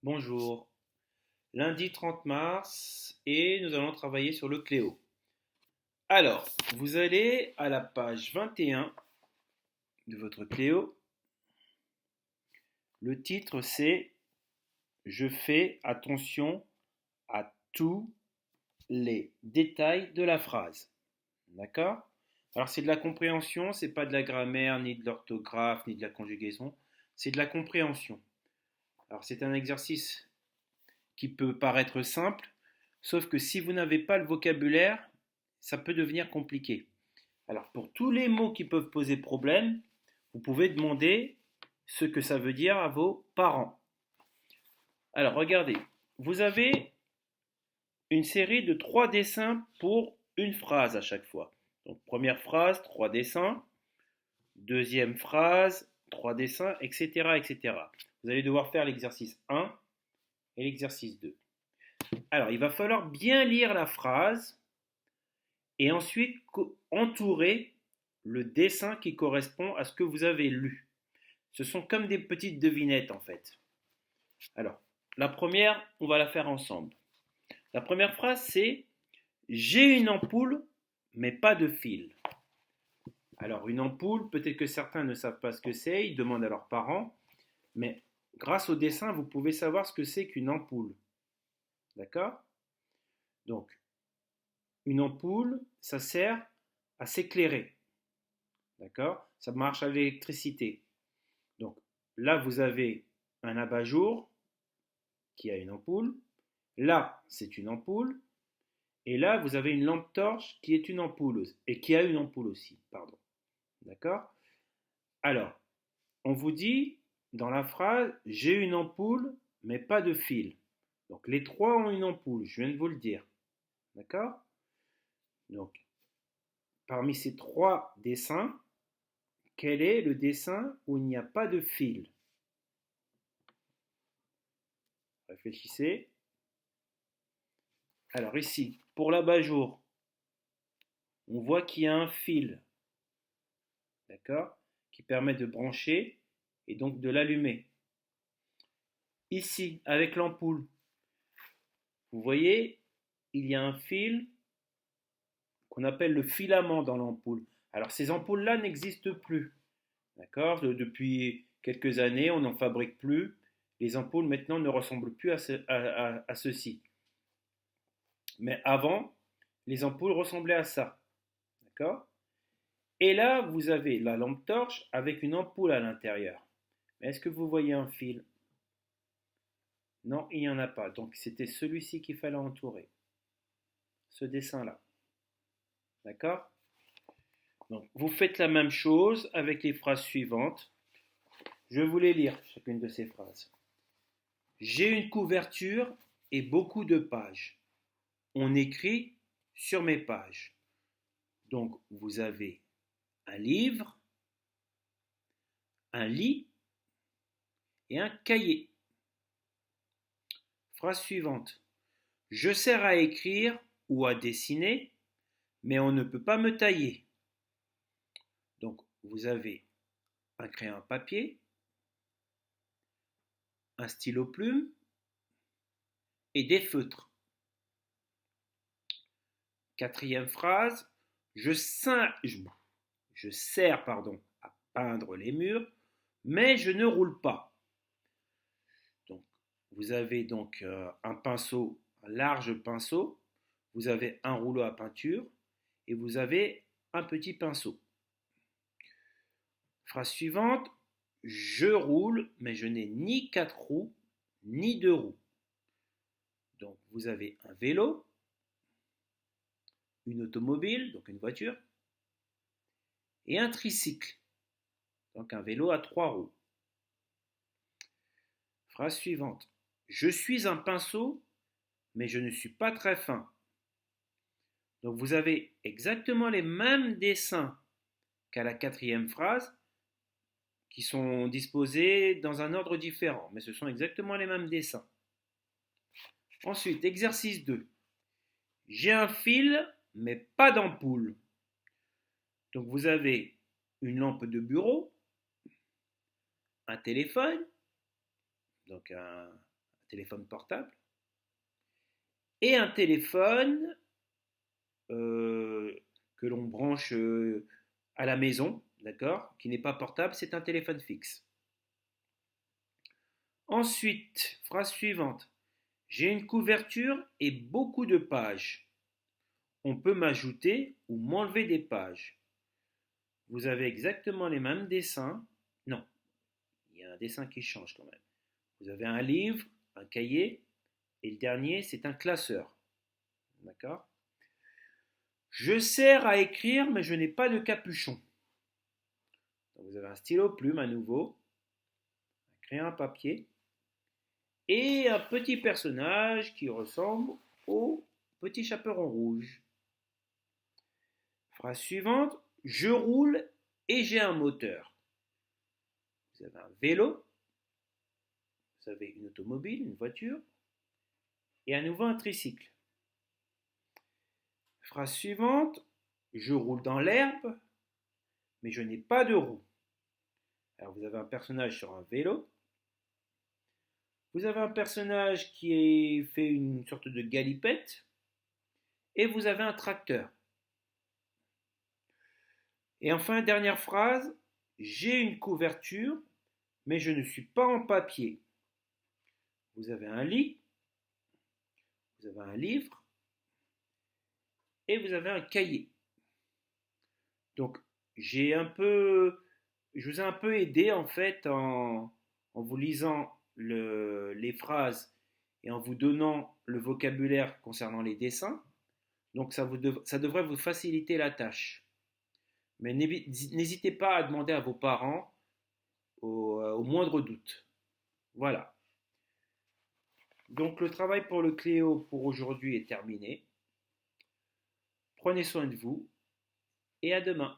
Bonjour, lundi 30 mars et nous allons travailler sur le Cléo. Alors, vous allez à la page 21 de votre Cléo. Le titre c'est Je fais attention à tous les détails de la phrase. D'accord? Alors c'est de la compréhension, c'est pas de la grammaire, ni de l'orthographe, ni de la conjugaison, c'est de la compréhension. Alors c'est un exercice qui peut paraître simple, sauf que si vous n'avez pas le vocabulaire, ça peut devenir compliqué. Alors pour tous les mots qui peuvent poser problème, vous pouvez demander ce que ça veut dire à vos parents. Alors regardez, vous avez une série de 3 dessins pour une phrase à chaque fois. Donc première phrase, 3 dessins, deuxième phrase, 3 dessins, etc., etc. Vous allez devoir faire l'exercice 1 et l'exercice 2. Alors, il va falloir bien lire la phrase et ensuite entourer le dessin qui correspond à ce que vous avez lu. Ce sont comme des petites devinettes en fait. Alors, la première, on va la faire ensemble. La première phrase, c'est j'ai une ampoule, mais pas de fil. Alors, une ampoule, peut-être que certains ne savent pas ce que c'est, ils demandent à leurs parents, mais grâce au dessin, vous pouvez savoir ce que c'est qu'une ampoule. D'accord? Donc, une ampoule, ça sert à s'éclairer. D'accord? Ça marche à l'électricité. Donc, là, vous avez un abat-jour qui a une ampoule. Là, c'est une ampoule. Et là, vous avez une lampe torche qui est une ampoule et qui a une ampoule aussi. Pardon. D'accord? Alors, on vous dit dans la phrase j'ai une ampoule, mais pas de fil. Donc, les trois ont une ampoule. Je viens de vous le dire. D'accord? Donc, parmi ces trois dessins, quel est le dessin où il n'y a pas de fil? Réfléchissez. Alors ici, pour l'abat-jour, on voit qu'il y a un fil, d'accord, qui permet de brancher et donc de l'allumer. Ici, avec l'ampoule, vous voyez, il y a un fil qu'on appelle le filament dans l'ampoule. Alors ces ampoules-là n'existent plus, d'accord? Depuis quelques années, on n'en fabrique plus. Les ampoules maintenant ne ressemblent plus à ceci. Mais avant, les ampoules ressemblaient à ça. D'accord? Et là, vous avez la lampe torche avec une ampoule à l'intérieur. Mais est-ce que vous voyez un fil? Non, il n'y en a pas. Donc c'était celui-ci qu'il fallait entourer. Ce dessin-là. D'accord? Donc vous faites la même chose avec les phrases suivantes. Je vais vous les lire, chacune de ces phrases. J'ai une couverture et beaucoup de pages. On écrit sur mes pages. Donc vous avez un livre, un lit et un cahier. Phrase suivante. Je sers à écrire ou à dessiner, mais on ne peut pas me tailler. Donc vous avez un crayon à papier, un stylo plume et des feutres. Quatrième phrase. Je sers à peindre les murs, mais je ne roule pas. Donc, vous avez donc un pinceau, un large pinceau, vous avez un rouleau à peinture et vous avez un petit pinceau. Phrase suivante, je roule, mais je n'ai ni 4 roues, ni 2 roues. Donc, vous avez un vélo, une automobile, donc une voiture, et un tricycle, donc un vélo à 3 roues. Phrase suivante. Je suis un pinceau, mais je ne suis pas très fin. Donc vous avez exactement les mêmes dessins qu'à la quatrième phrase, qui sont disposés dans un ordre différent, mais ce sont exactement les mêmes dessins. Ensuite, exercice 2. J'ai un fil, mais pas d'ampoule. Donc vous avez une lampe de bureau, un téléphone, donc un téléphone portable, et un téléphone que l'on branche à la maison, d'accord, qui n'est pas portable, c'est un téléphone fixe. Ensuite, phrase suivante. J'ai une couverture et beaucoup de pages. On peut m'ajouter ou m'enlever des pages. Vous avez exactement les mêmes dessins. Non, il y a un dessin qui change quand même. Vous avez un livre, un cahier, et le dernier, c'est un classeur. D'accord? Je sers à écrire, mais je n'ai pas de capuchon. Donc vous avez un stylo plume à nouveau, un crayon à papier, et un petit personnage qui ressemble au petit chaperon rouge. Phrase suivante, je roule et j'ai un moteur. Vous avez un vélo, vous avez une automobile, une voiture, et à nouveau un tricycle. Phrase suivante, je roule dans l'herbe, mais je n'ai pas de roue. Alors vous avez un personnage sur un vélo, vous avez un personnage qui fait une sorte de galipette, et vous avez un tracteur. Et enfin, dernière phrase, j'ai une couverture, mais je ne suis pas en papier. Vous avez un lit, vous avez un livre, et vous avez un cahier. Donc, je vous ai un peu aidé en fait en vous lisant les phrases et en vous donnant le vocabulaire concernant les dessins. Donc, ça devrait vous faciliter la tâche. Mais n'hésitez pas à demander à vos parents au moindre doute. Voilà. Donc, le travail pour le Cléo pour aujourd'hui est terminé. Prenez soin de vous et à demain.